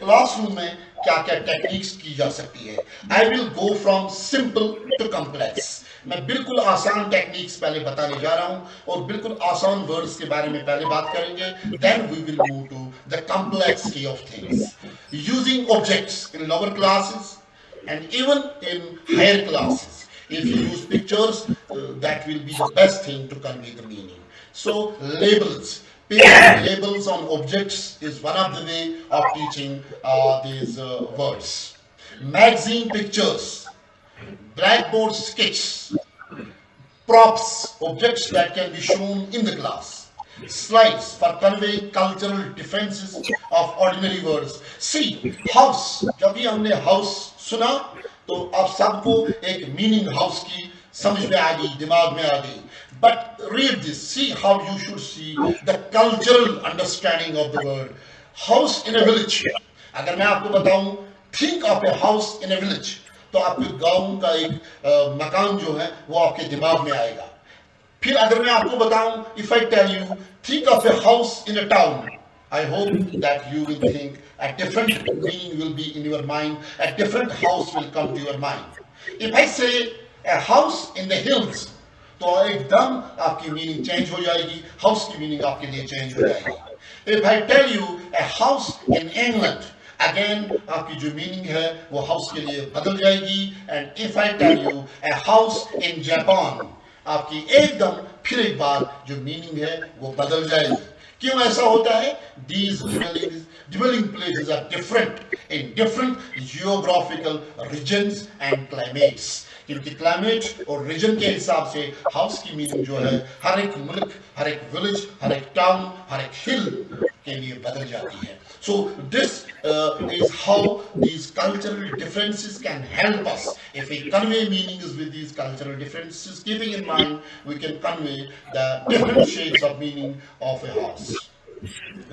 Classroom में क्या क्या टेक्निक्स की जा सकती है। I will go from simple to complex. मैं बिल्कुल आसान टेक्निक्स पहले बताने जा रहा हूं और बिल्कुल आसान वर्ड्स के बारे में पहले बात करेंगे, then we will move to the complexity of things using objects in lower classes and even in higher classes. If you use pictures, that will be the best thing to convey the meaning. So labels, pasting labels on objects is one of the way of teaching these words. Magazine pictures, blackboard sketches, props, objects that can be shown in the class. Slides for conveying cultural differences of ordinary words. See, house. जब भी हमने house सुना तो आप सबको एक meaning house की समझ में आ गई, दिमाग में आ गई. But read this. See how you should see the cultural understanding of the word. House in a village. अगर मैं आपको बताऊं, think of a house in a village. तो आपके गांव का एक मकान जो है वो आपके दिमाग में आएगा. फिर अगर मैं आपको बताऊं, if I tell you think of a house in a town, I hope that you will think a different meaning will be in your mind, a different house will come to your mind. If I say a house in the hills, तो एकदम आपकी meaning change हो जाएगी, house की meaning आपके लिए change हो जाएगी. If I tell you a house in England, again आपकी जो मीनिंग है वो हाउस के लिए बदल जाएगी. And if I tell you a house in Japan, आपकी एकदम फिर एक बार जो मीनिंग है वो बदल जाएगी. क्यों ऐसा होता है? These dwelling places are different in different geographical regions and climates. क्योंकि क्लाइमेट और रीजन के हिसाब से हाउस की मीनिंग जो है हर एक मुल्क, हर एक विलेज, हर एक टाउन, हर एक हिल के लिए बदल जाती है. So this is how these cultural differences can help us. If we convey meanings with these cultural differences, keeping in mind, we can convey the different shades of meaning of a house.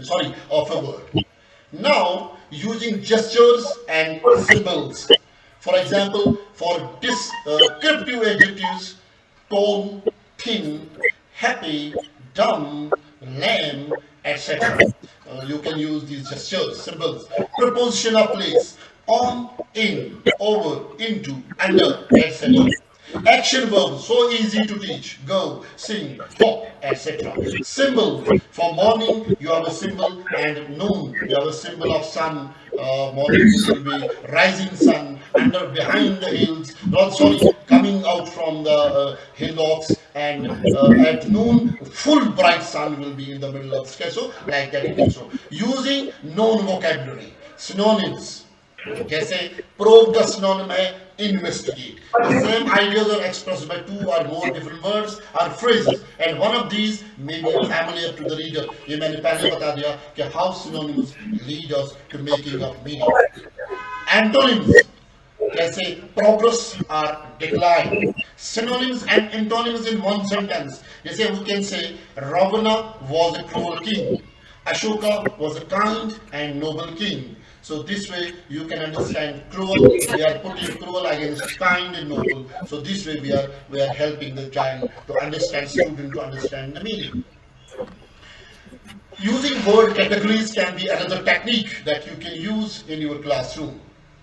Sorry, of a word. Now, using gestures and symbols. For example, for descriptive adjectives, tall, thin, happy, dumb, lame, etc. You can use these gestures, symbols. Preposition of place, on, in, over, into, under, etc. Action verbs, so easy to teach. Go, sing, talk, etc. Symbol, for morning you have a symbol, and noon you have a symbol of sun. Morning will be rising sun, under, behind the hills, coming out from the hillocks, and at noon full bright sun will be in the middle of the sky. So like that. So using known vocabulary, synonyms. जैसे probe the synonym है investigate. The same ideas are expressed by two or more different words or phrases, and one of these may be familiar to the reader. ये मैंने पहले बता दिया कि how synonyms lead us to making of meaning. Antonyms जैसे progress or decline. Synonyms and antonyms in one sentence. जैसे we can say Ravana was a cruel king, Ashoka was a kind and noble king. So this way you can understand cruel. We are putting cruel against kind and noble. So this way we are helping the child to understand, student to understand the meaning. Using word categories can be another technique that you can use in your classroom.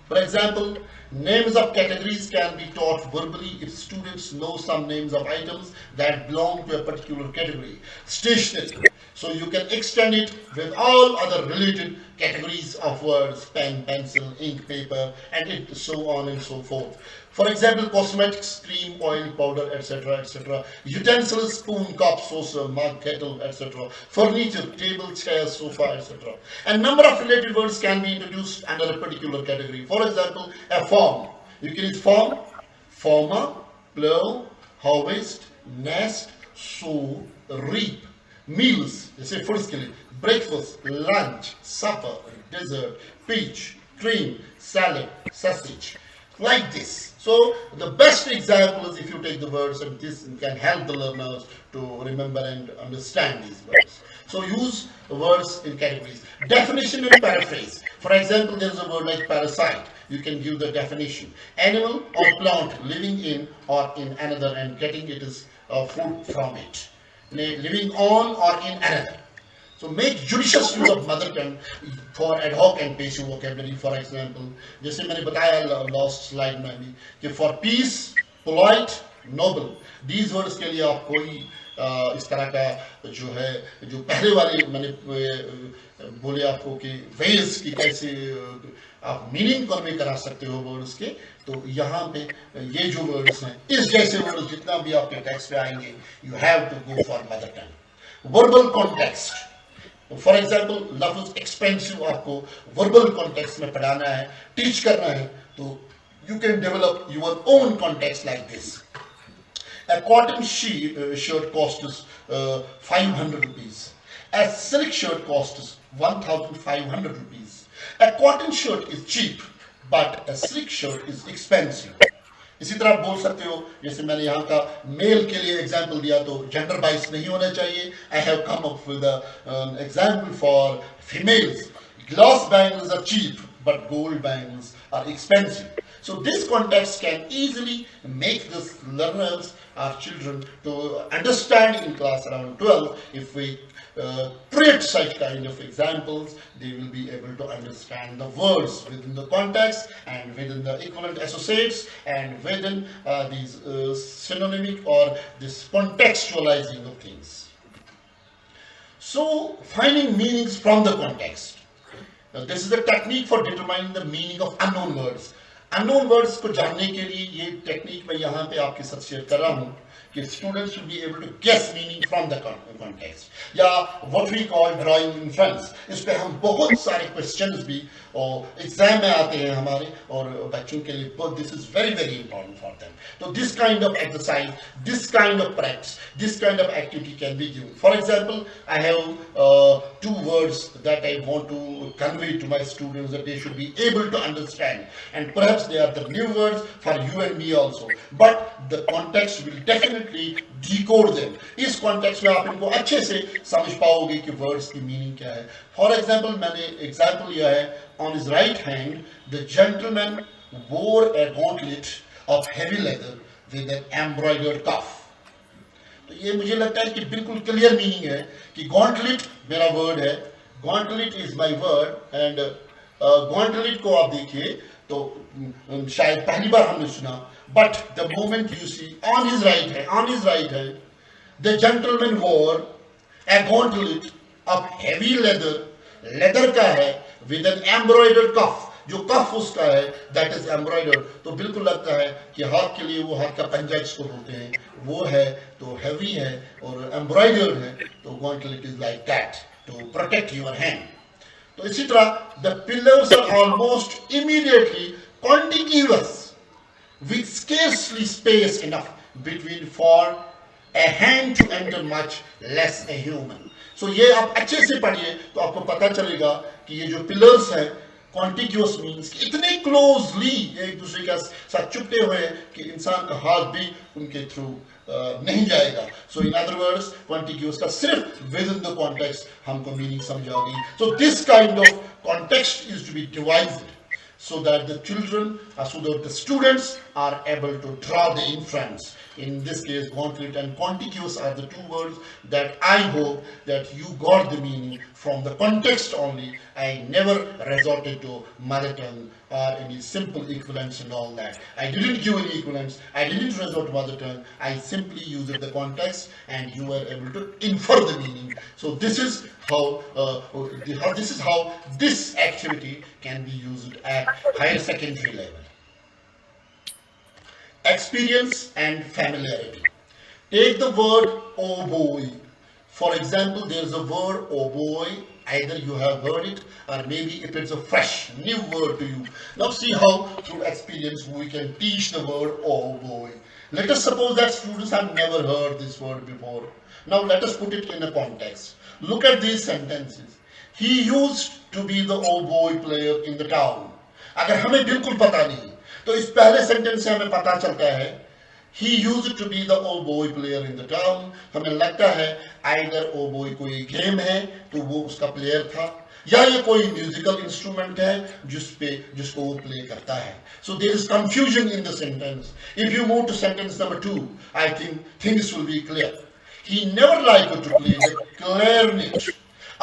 For example, names of categories can be taught verbally if students know some names of items that belong to a particular category. Stationery. So you can extend it with all other related categories of words, pen, pencil, ink, paper, and so on and so forth. For example, cosmetics, cream, oil, powder, etc., etc. Utensils, spoon, cup, saucer, mug, kettle, etc. Furniture, table, chair, sofa, etc. A number of related words can be introduced under a particular category. For example, a form. You can use form, former, plow, harvest, nest, sow, reap. Meals, जैसे foods के लिए, breakfast, lunch, supper, dessert, peach, cream, salad, sausage, like this. So the best example is if you take the words, and this can help the learners to remember and understand these words. So use words in categories. Definition and paraphrase. For example, there is a word like parasite. You can give the definition. Animal or plant living in or in another and getting it is food from it. Living on or in another. So make judicious use of mother tongue for ad hoc and passive vocabulary. For example, जैसे मैंने बताया last slide में भी कि for peace, polite, noble, these words के लिए आप कोई इस तरह का जो है जो पहले वाले मैंने बोले आपको कि वेज की कैसे आप मीनिंग कन्वे करा सकते हो वर्ड्स के, तो यहाँ पे ये जो वर्ड्स हैं इस जैसे वर्ड्स जितना भी आपके टेक्स्ट पे आएंगे you have to go for mother tongue. Verbal context, for example लफ्ज एक्सपेंसिव आपको वर्बल कॉन्टेक्स्ट में पढ़ाना है, टीच करना है, तो you can develop your own context like this. A cotton shirt costs 500 rupees. A silk shirt costs 1,500 rupees. A cotton shirt is cheap, but a silk shirt is expensive. इसी तरह आप बोल सकते हो, जैसे मैंने यहाँ का मेल के लिए एग्जाम्पल दिया तो जेंडर बाइस नहीं होना चाहिए. I have come up with an example for females. Glass bangles are cheap, but gold bangles are expensive. So this context can easily make the learners, our children, to understand in class around 12. If we create such kind of examples, they will be able to understand the words within the context and within the equivalent associates and within these synonymic or this contextualizing of things. So finding meanings from the context. Now, this is a technique for determining the meaning of unknown words. Unknown words को जानने के लिए ये technique मैं यहाँ पे आपके साथ शेयर कर रहा हूँ कि students should be able to guess meaning from the context, या what we call drawing inference. इस पे हम बहुत सारे क्वेश्चंस भी और एग्जाम में आते हैं हमारे, और बच्चों के लिए this is very very important for them. तो this kind of exercise, this kind of practice, this kind of activity can be given. For example, I have two words that I want to convey to my students that they should be able to understand, and perhaps they are the new words for you and me also, but the context will definitely decode them. इस context में आप इनको अच्छे से समझ पाओगे कि words की meaning क्या है. For example, मैंने example लिया है, on his right hand the gentleman wore a gauntlet of heavy leather with an embroidered cuff. तो ये मुझे लगता है कि बिल्कुल क्लियर मीनिंग है कि गॉन्टलेट मेरा वर्ड है, gauntlet is my word, and gauntlet को आप देखिए तो शायद पहली बार हमने सुना, but the moment you see on his right hand the gentleman wore a gauntlet of heavy leather, leather का है, विद एन एम्ब्रॉयडर्ड कफ, जो कफ उसका है दैट इज एम्ब्रॉयडर्ड. तो बिल्कुल लगता है कि हाथ के लिए वो हाथ का पंजा जिसको बोलते हैं वो है, तो हैवी है और एम्ब्रॉयडर्ड है, तो gauntlet is like that to protect your hand. तो इसी तरह the pillars are almost immediately contiguous with scarcely space enough between for a hand to enter, much less a human. So ये आप अच्छे से पढ़िए तो आपको पता चलेगा कि ये जो पिलर्स हैं, कॉन्टिग्यूअस मीन्स कि इतने क्लोजली एक दूसरे के साथ चुपते हुए कि इंसान का हाथ भी उनके थ्रू नहीं जाएगा. So in other words contiguous का सिर्फ विद इन द कॉन्टेक्स्ट हमको मीनिंग समझ आ गई. So this kind of context is to be devised so that the children, so that the students are able to draw the inference. In this case, gauntlet and contiguous are the two words that I hope that you got the meaning from the context only. I never resorted to mother tongue or any simple equivalents and all that. I didn't give any equivalents. I didn't resort to mother tongue. I simply used the context, and you were able to infer the meaning. So this is how this activity can be used at higher secondary level. Experience and familiarity. Take the word oh boy. For example, there is a word oh boy. Either you have heard it or maybe it is a fresh new word to you. Now see how through experience we can teach the word oh boy. Let us suppose that students have never heard this word before. Now let us put it in a context. Look at these sentences. He used to be the oh boy player in the town. अगर हमें बिल्कुल पता नहीं तो इस पहले sentence से हमें पता चलता है he used to be the oh boy player in the town. हमें लगता है either oh boy कोई गेम है तो वो उसका प्लेयर था, या ये कोई म्यूजिकल इंस्ट्रूमेंट है जिसको वो प्ले करता है. So there is confusion in the sentence. If you move to sentence number 2, I think things will be clear. He never liked to play the clarinet.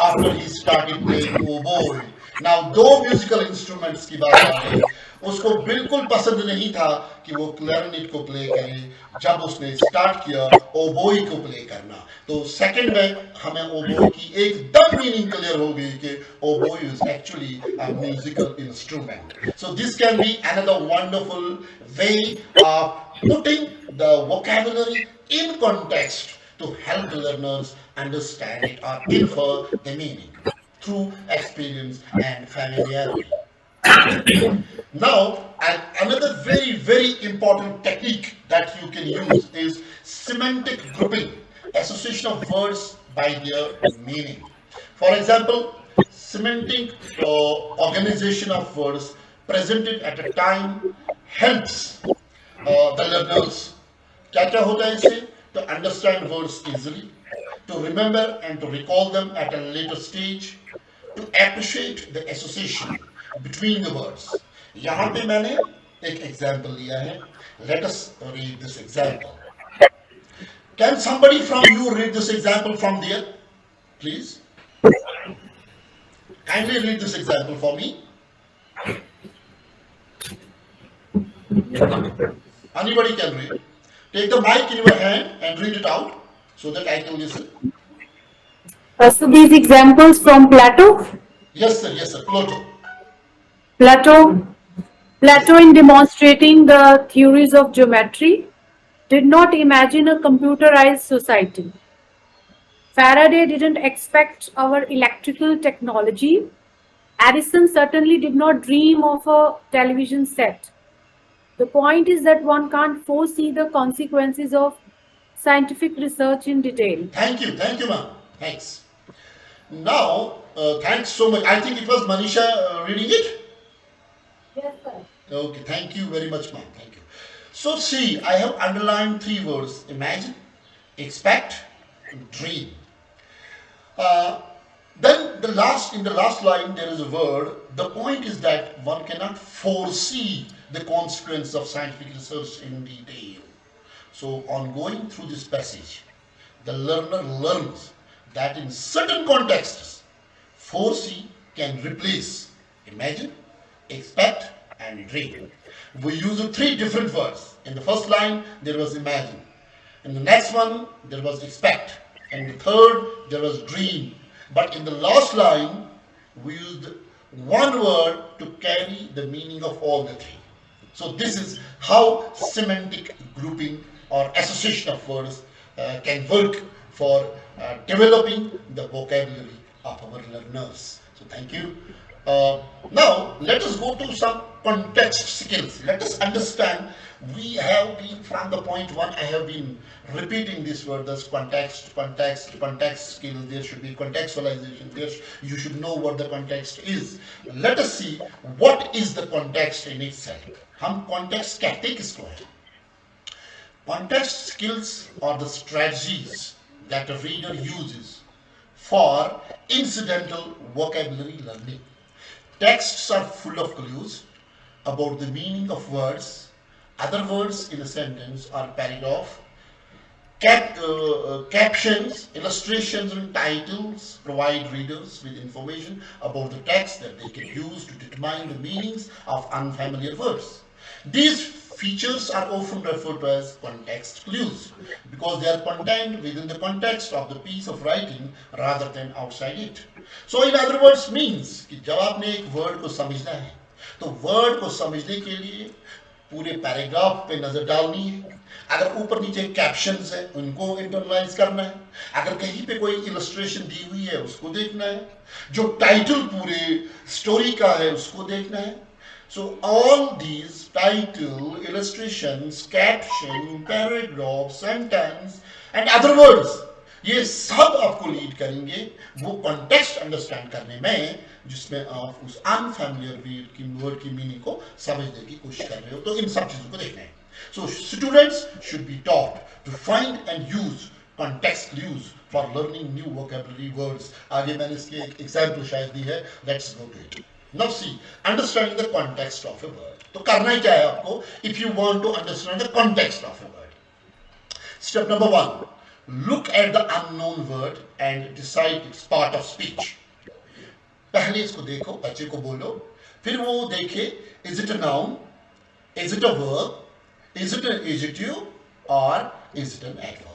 after he started playing oboe. Now दो musical instruments की बात आ गई, उसको बिल्कुल पसंद नहीं था कि वो क्लैरिनेट को प्ले करे जब उसने स्टार्ट किया ओबोई को प्ले करना। तो सेकंड में हमें ओबोई की एकदम मीनिंग क्लियर हो गई कि oboe is actually a musical instrument. So this can be another wonderful way of putting the vocabulary in context to help learners understand it or infer the meaning through experience and familiarity. Now, another very, very important technique that you can use is semantic grouping, association of words by their meaning. For example, semantic organization of words presented at a time helps the learners. क्या क्या होता है इससे? To understand words easily, to remember and to recall them at a later stage, to appreciate the association between the words. यहाँ पे मैंने एक example लिया है. Let us read this example. Can somebody from you read this example from there, please? Kindly read this example for me. Anybody can read. Take the mic in your hand and read it out so that I can listen. So these examples from Plato. Yes, sir, Plato. Plato, in demonstrating the theories of geometry, did not imagine a computerized society. Faraday didn't expect our electrical technology. Edison certainly did not dream of a television set. The point is that one can't foresee the consequences of scientific research in detail. Thank you, ma'am. Thanks. Now, thanks so much. I think it was Manisha reading it. Yes, sir. Okay, thank you very much, ma'am. Thank you. So, see, I have underlined three words: imagine, expect, dream. Then in the last line there is a word. The point is that one cannot foresee the consequence of scientific research in detail. So on going through this passage, the learner learns that in certain contexts, foresee can replace imagine, expect, and dream. We use three different words. In the first line, there was imagine. In the next one, there was expect. And the third, there was dream. But in the last line, we used one word to carry the meaning of all the three. So this is how semantic grouping or association of words can work for developing the vocabulary of our learners. So thank you. Now let us go to some context skills. Let us understand. We have been from the point one. I have been repeating this word. There's context skills. There should be contextualization. You should know what the context is. Let us see what is the context in itself. हम context कहते किसको है? Context skills are the strategies that a reader uses for incidental vocabulary learning. Texts are full of clues about the meaning of words, other words in a sentence or paragraph. Captions, illustrations, and titles provide readers with information about the text that they can use to determine the meanings of unfamiliar words. These features are often referred to as context clues because they are contained within the context of the piece of writing rather than outside it. So in other words means कि जब आपने एक word को समझना है तो word को समझने के लिए पूरे पैराग्राफ पे नजर डालनी है. अगर ऊपर नीचे कैप्शंस है उनको इंटरनलाइज करना है. अगर कहीं पे कोई इलस्ट्रेशन दी हुई है उसको देखना है. जो टाइटल पूरे स्टोरी का है उसको देखना है. So all these title, illustrations, caption, paragraph, sentence and other words ये सब आपको लीड करेंगे वो कॉन्टेक्स्ट अंडरस्टैंड करने में जिसमें आप उस अनफैमिलियर वर्ड की मीनिंग को समझने की कोशिश कर रहे हो. तो इन सब चीजों को देखना है. So students should be taught to find and use context clues for learning new vocabulary words. आगे मैंने इसकी एक एग्जाम्पल शायद दी है. Let's go to it. Now see, understanding the context of a word. तो करना क्या है आपको if you want to understand the context of a word? Step number 1, Look at the unknown word and decide its part of speech. पहले इसको देखो, बच्चे को बोलो, फिर वो देखे, is it a noun, is it a verb, is it an adjective or is it an adverb?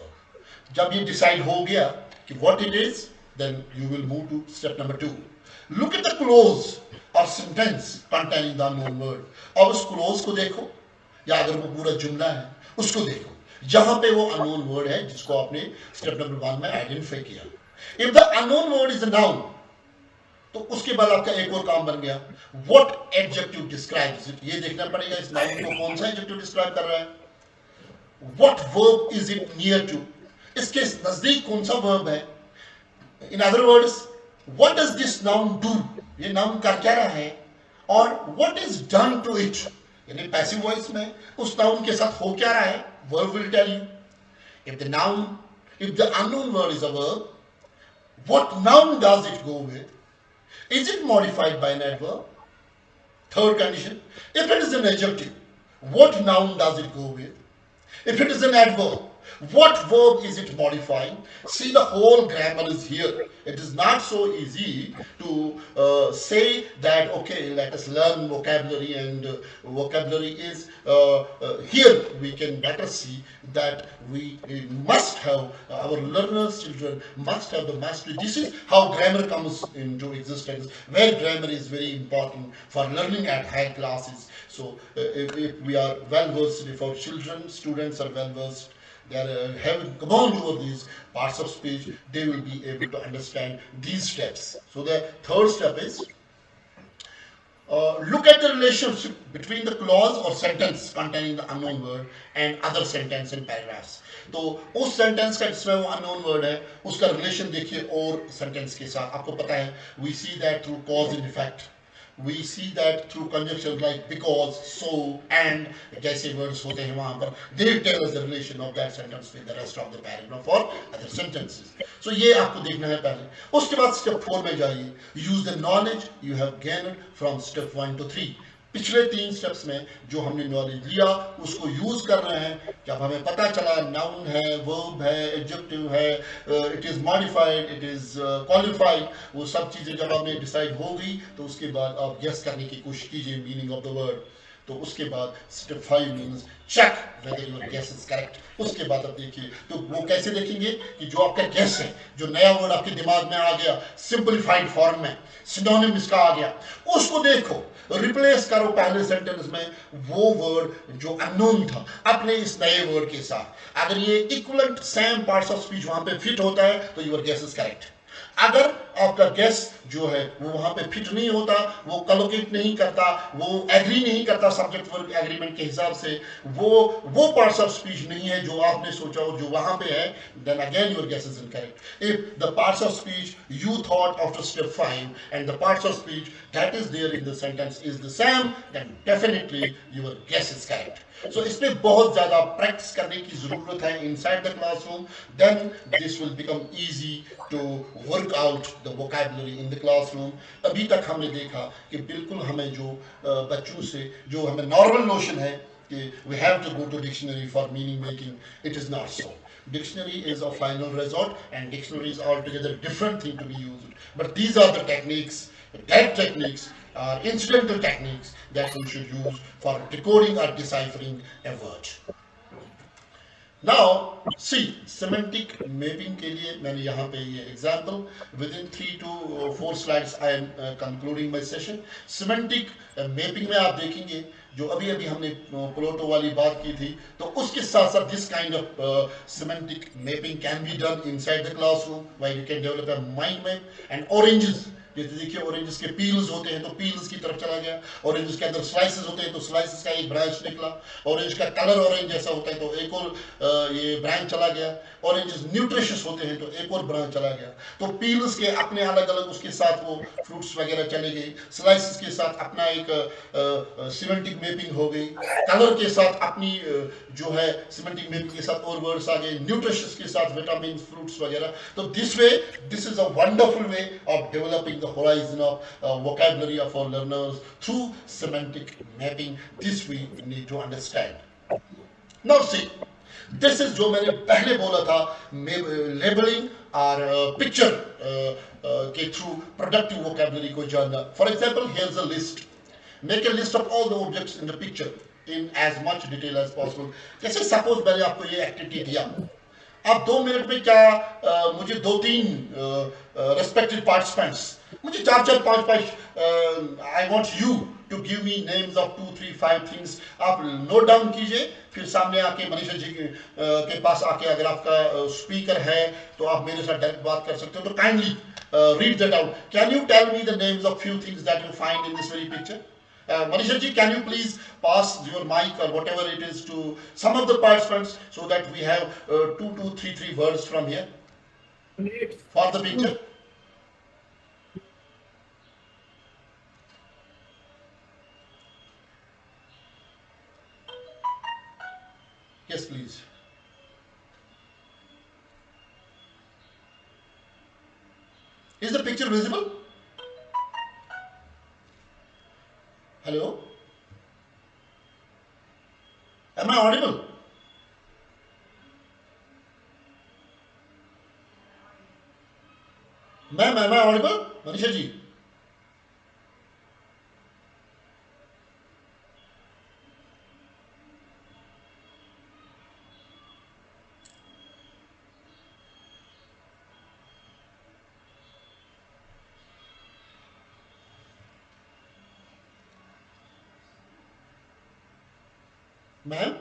जब ये decide हो गया कि what it is, then you will move to step number 2. Look at the clause or sentence containing the unknown word. अब उस clause को देखो, या अगर वो पूरा जुमला है उसको देखो, जहां पे वो unknown word है जिसको आपने step number 1 में identify किया. If the unknown word is a noun, तो उसके बाद आपका एक और काम बन गया, what adjective describes it. ये देखना पड़ेगा इस noun को कौन सा adjective describe कर रहा है. What verb is it near to? इसके नजदीक कौन सा verb है. In other words, what does this noun do? ये noun कर क्या रहा है, और what is done to it. यानी पैसिव वॉइस में उस noun के साथ हो क्या रहा है, verb will tell you. If the unknown word is a verb, what noun does it go with? Is it modified by an adverb? Third condition, if it is an adjective, what noun does it go with? If it is an adverb, what verb is it modifying? See, the whole grammar is here. It is not so easy to say that, okay, let us learn vocabulary, and vocabulary is, here we can better see that we must have, our learners, children must have the mastery. This is how grammar comes into existence, where grammar is very important for learning at high classes. So if we are well versed, if our children, students are well versed, they are having gone over these parts of speech, they will be able to understand these steps. So the third step is, look at the relationship between the clause or sentence containing the unknown word and other sentence and paragraphs. तो उस sentence का जिसमें वो unknown word है उसका relation देखिए और sentence के साथ. आपको पता है, we see that through cause and effect. We see that through conjunctions like because, so, and जैसे words होते हैं वहाँ पर, they tell us the relation of that sentence with the rest of the paragraph or other sentences. So ये आपको देखना है पहले. उसके बाद step 4 में जाइए. Use the knowledge you have gained from step 1 to 3. पिछले 3 स्टेप्स में जो हमने नॉलेज लिया उसको यूज कर रहे हैं. जब हमें पता चला नाउन है, वर्ब है, एडजेक्टिव है, it is modified, it is qualified, वो सब चीजें जब आपने डिसाइड हो गई तो उसके बाद आप गेस करने की कोशिश कीजिए मीनिंग ऑफ द वर्ड. तो उसके बाद step 5 means check whether your guess is correct. उसके बाद आप देखिए, तो वो कैसे देखेंगे कि जो आपका गेस है, जो नया वर्ड आपके दिमाग में आ गया सिंपलीफाइड फॉर्म में, सिनोनिम इसका आ गया, उसको देखो, रिप्लेस करो पहले सेंटेंस में वो वर्ड जो अननोन था अपने इस नए वर्ड के साथ. अगर ये equivalent same parts of speech वहां पे फिट होता है तो योर गेस इज करेक्ट. अगर आपका गेस जो है वो वहां पे फिट नहीं होता, वो कलोकेट नहीं करता, वो एग्री नहीं करता सब्जेक्ट वर्ब एग्रीमेंट के हिसाब से, वो पार्ट्स ऑफ स्पीच नहीं है जो आपने सोचा और जो वहां पे है, then again your guess is incorrect. If the parts of speech you thought after step 5 and the parts of speech that is there in the sentence is the same, then definitely your guess is correct. So इसमें बहुत ज्यादा practice करने की जरूरत है inside the classroom. Then this will become easy to work out the vocabulary in the classroom. अभी तक हमने देखा कि बिल्कुल हमें जो बच्चों से जो हमें नॉर्मल नोशन है कि we have to go to dictionary for meaning making, it is not so. Dictionary is a final resort, and dictionary is altogether different thing to be used. But these are the techniques, that techniques are incidental techniques that we should use for decoding or deciphering a word. Now, see, semantic mapping के लिए मैंने यहाँ पे ये example, within 3 to 4 slides I am concluding my session. Semantic mapping में आप देखेंगे जो अभी अभी हमने प्लोटो वाली बात की थी, तो उसके साथ साथ this kind of semantic mapping can be done inside the classroom where you can develop a mind map. And oranges, जैसे देखिए ऑरेंजेस के पील्स होते हैं तो पील्स की तरफ चला गया, ऑरेंजेस के अंदर स्लाइसेस होते हैं तो स्लाइसेस का एक ब्रांच निकला, ऑरेंज का कलर ऑरेंज जैसा होता है तो एक और ये ब्रांच चला गया, ऑरेंजेस न्यूट्रिशियस होते हैं तो एक और ब्रांच चला गया. तो पील्स के अपने अलग अलग उसके साथ वो फ्रूट्स वगैरह चले गए, स्लाइसेस के साथ अपना एक सिमेंटिक मैपिंग हो गई, कलर के साथ अपनी जो है सिमेंटिक मैपिंग के साथ और वर्ड्स आ गए, न्यूट्रिशियस के साथ विटामिन फ्रूट्स वगैरह. तो this is a wonderful way of developing the horizon of vocabulary of our learners through semantic mapping. This we need to understand. Now see, this is जो मैंने पहले बोला था, लेबलिंग और पिक्चर के थ्रू प्रोडक्टिव वोकैबुलरी को जानना. For example, here's a list. Make a list of all the objects in the picture in as much detail as possible. जैसे सपोज मैंने आपको ये एक्टिविटी दिया, अब 2 मिनट में क्या मुझे 2-3 रेस्पेक्टेड पार्टिसिपेंट्स, मुझे 4-4 5-5, I want you to give me names of 2-3-5 things. आप नोट डाउन कीजिए, फिर सामने आके मनीषा जी के पास आके अगर आपका स्पीकर है तो आप मेरे साथ डायरेक्ट बात कर सकते हो. तो kindly read that out. Can you tell me the names of few things that you find in this very picture? Manisha ji, can you please pass your mic or whatever it is to some of the participants so that we have 2-3 words from here for the picture? Yes, please. Is the picture visible? Hello? Am I audible? Ma'am, am I audible? Manisha ji. Ma'am?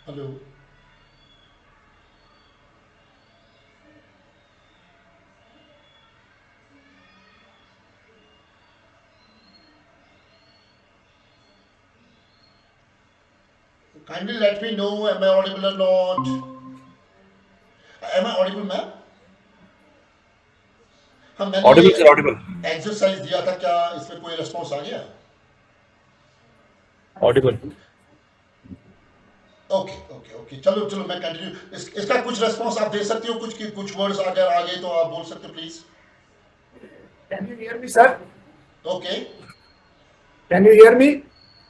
Hello? Kindly let me know, am I audible or not? Am I audible, ma'am? हाँ, मैंने Audible sir, Audible. Exercise दिया था, क्या इसमें कोई response आ गया? Audible. Okay okay okay, चलो चलो मैं कंटिन्यू. इसका कुछ रिस्पॉन्स आप दे सकते हो, कुछ वर्ड्स अगर आ गए तो आप बोल सकते हो please. Can you hear me, sir? Okay. Can you hear me?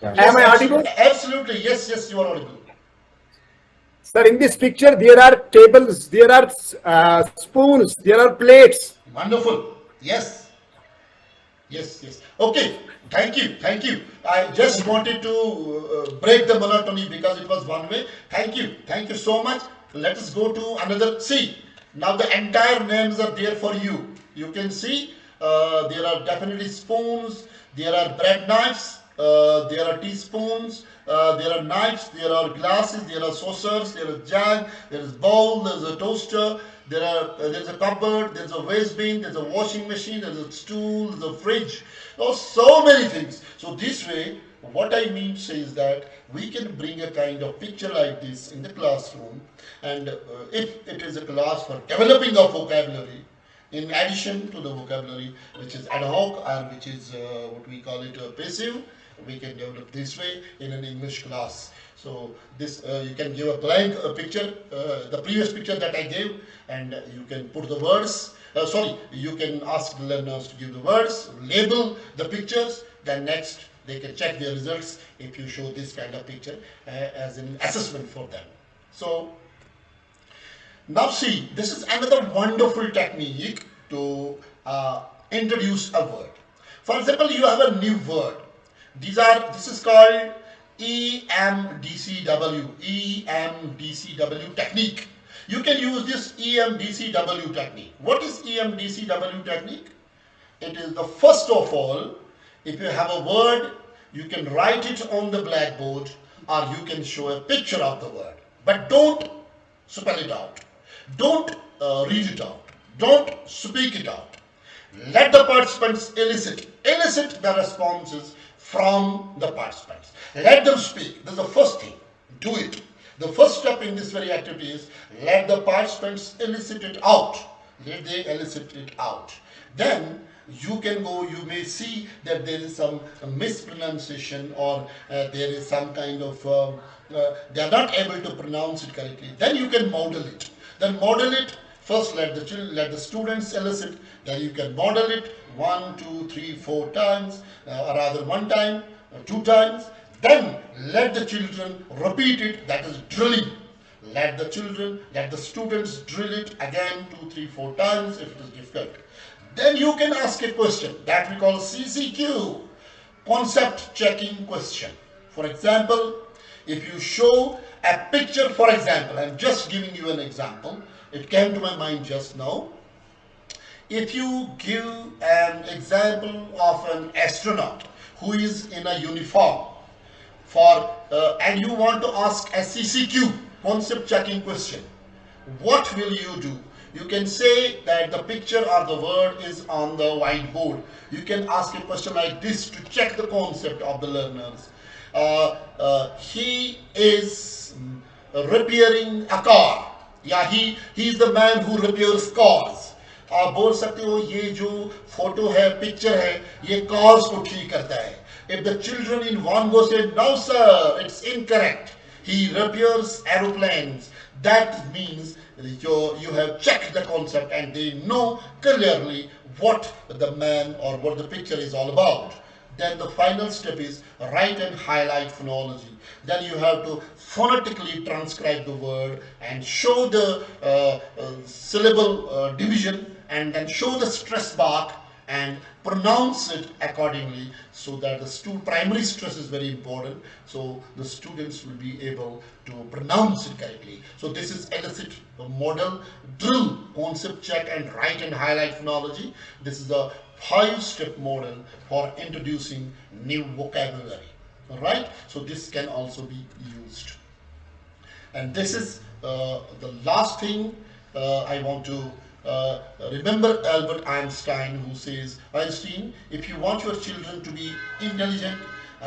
Am I audible? Absolutely, yes, yes, you are audible. Sir, in this picture, there are tables, there are spoons, there are plates. Wonderful. Yes. Yes, yes. Okay. Thank you. Thank you. I just wanted to break the monotony because it was one way. Thank you. Thank you so much. Let us go to another. See, now the entire names are there for you. You can see there are definitely spoons, there are bread knives, there are teaspoons, there are knives, there are glasses, there are saucers, there is jug, there is bowl, there is a toaster, there's a cupboard, there's a waste bin, there's a washing machine, there's a stool, there's a fridge. Oh, so many things. So this way, what I mean to say is that we can bring a kind of picture like this in the classroom, and if it is a class for developing of vocabulary, in addition to the vocabulary which is ad hoc and which is what we call it passive, we can develop this way in an English class. So this you can give a blank picture, the previous picture that I gave, and you can put the words. Sorry, you can ask the learners to give the words, label the pictures, then next they can check their results if you show this kind of picture as an assessment for them. So now see, this is another wonderful technique to introduce a word. For example, you have a new word. This is called EMDCW, EMDCW technique. You can use this EMDCW technique. What is EMDCW technique? It is the first of all, if you have a word, you can write it on the blackboard or you can show a picture of the word. But don't spell it out. Don't read it out. Don't speak it out. Let the participants elicit the responses from the participants. Let them speak. That's the first thing. Do it. The first step in this very activity is let the participants elicit it out. Let they elicit it out. Then you can go, you may see that there is some mispronunciation or there is some kind of, they are not able to pronounce it correctly. Then you can model it. Then model it First, let the students elicit. Then you can model it 1, 2, 3, 4 times, or rather one time, 2 times. Then let the children repeat it. That is drilling. Let the students drill it again 2, 3, 4 times if it is difficult. Then you can ask a question that we call CCQ, concept checking question. For example, if you show a picture, for example, I'm just giving you an example, it came to my mind just now. If you give an example of an astronaut who is in a uniform and you want to ask a CCQ, concept checking question, what will you do? You can say that the picture or the word is on the whiteboard. You can ask a question like this to check the concept of the learners. He is repairing a car. या he is the man who repairs cars. आप बोल सकते हो ये जो photo है, picture है, ये cars को ठीक करता है. If the children in one go say, no sir, it's incorrect, he repairs aeroplanes, that means you have checked the concept and they know clearly what the man or what the picture is all about. Then the final step is write and highlight phonology. Then you have to phonetically transcribe the word and show the syllable division, and then show the stress mark and pronounce it accordingly, so that the primary stress is very important, so the students will be able to pronounce it correctly. So this is elicit, model, drill, concept check, and write and highlight phonology. This is a 5-step model for introducing new vocabulary. All right, so this can also be used. And this is the last thing I want to remember Albert Einstein, who says, Einstein, if you want your children to be intelligent,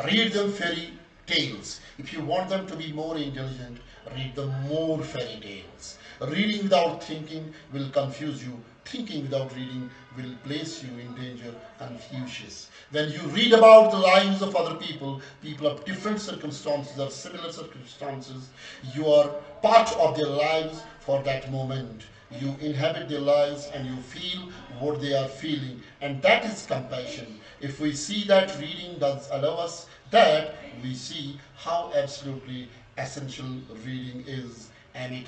read them fairy tales. If you want them to be more intelligent, read them more fairy tales. Reading without thinking will confuse you. Thinking without reading will place you in danger, Confucius. When you read about the lives of other people, people of different circumstances or similar circumstances, you are part of their lives for that moment. You inhabit their lives and you feel what they are feeling, and that is compassion. If we see that reading does allow us that, we see how absolutely essential reading is, and it